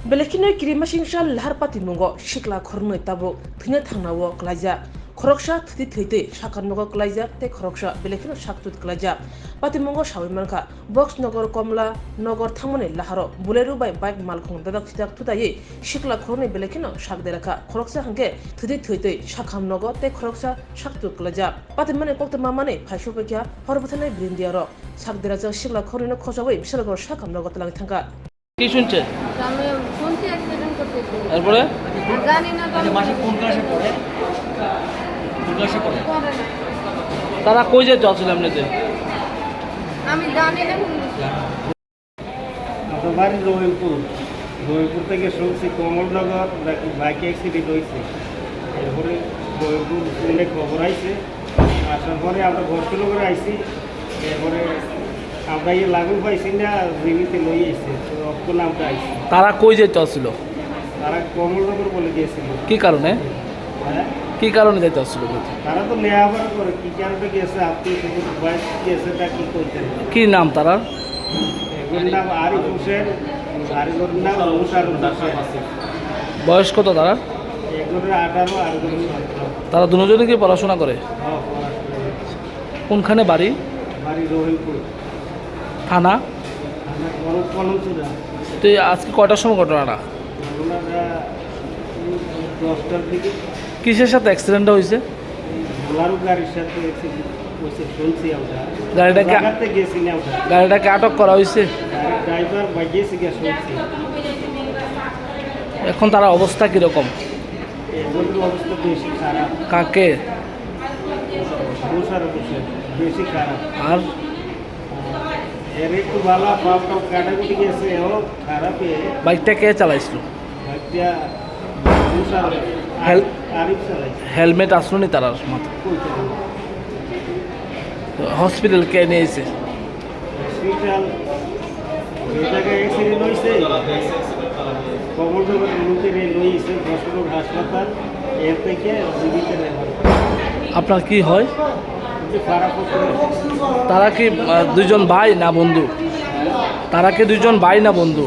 Belekino Kirimashinsha Larpati Mungo, Shikla Korno Tabo, Tina Tanawo, Glaja, Kroksha, Tite, Shakanogo Glaja, Take Kroksha, Belekino Shaktut Glaja, Patimongo Shawimanka, Box Nogor Komla, Nogor Tamone, Laharo, Buleru by Bike Malkon, Dadak Tutaye, Shikla Korne Belekino, Shakderaka, Kroksa Hange, Tite, Shakam Nogo, Take Kroksha, Shaktut Glaja, Patimane Poktamamane, Pashupakia, Horbotane Brindiaro, Shakderaja, Shikla Korino Kosaway, Shalagor Shakam Nogo Tanka. কি শুনছে আমি শুনছি accident করতেছে তারপরে জানি না তো মাসে কোন ক্লাসে পড়ে করে না তারা কই যেতে চাচ্ছিল এমনিতে আমি জানি না আপনার বাড়ি রহিমপুর থেকে শুনছি কমলনগর বাইক অ্যাক্সিডেন্ট হয়েছে এরপরে রহিমপুর ফোনে খবর আইছে আসার পরে আমরা ঘোষণা করে আইছি এরপরে আমরা লাগুন পাইছি না জিবিতে লই আইছে রক্ত নামটা আইছে তারা কই যেতে চাচ্ছিল তারা কমলনগর বলে গিয়েছিল কি কারণে হ্যাঁ কি কারণে যেতে চাচ্ছিল তারা তো নেওয়াবার করে কি কারণে গেছে আপনি বাইক গেছে তা কি করতেন কি নাম তারা এগুলোর নাম আরিফ হোসেন আরিফের নাম মুশারফ হোসেন বয়স কত তারা এগুলোর 18 আর এগুলোর 17 তারা দুজনে কি পড়াশোনা করে কোনখানে বাড়ি বাড়ি রহিমপুর থানা আমরা কলমচুরা তো আজকে কয়টার সময় ঘটনাটা ওনারা 10টার দিকে কিসের সাথে অ্যাক্সিডেন্টটা হয়েছে বোলারো গাড়ির সাথে accident হয়েছে শুনছি আমরা গাড়িটাকে জায়গাতে গেছি না আমরা গাড়িটাকে আটক করা হয়েছে গাড়ির ড্রাইভার বাগিয়েছে গিয়ে শুনছি এখন তার অবস্থা কীরকম এগুলোর অবস্থা বেশি খারাপ কাকে মুশারফ হোসেন বেশি খারাপ আর এর একটু ভালো পাপ টাপ কাটাকুটি গেছে ও খারাপে বাইকটা কে চালাইছিল বাইকটা মুশারফ আরিফ চালাইছে হেলমেট আসলো নি তার মাথা হসপিটাল কে নিয়েছে হসপিটাল এই জায়গায় অ্যাক্সিডেন্ট হয়েছে কমলনগর লোকের লইছে বসরোগ হাসপাতাল এর থেকে জীবিত নেওয়া আপনার কি হয় খারাপ তারা কি দুইজন ভাই না বন্ধু তারা কি দুইজন ভাই না বন্ধু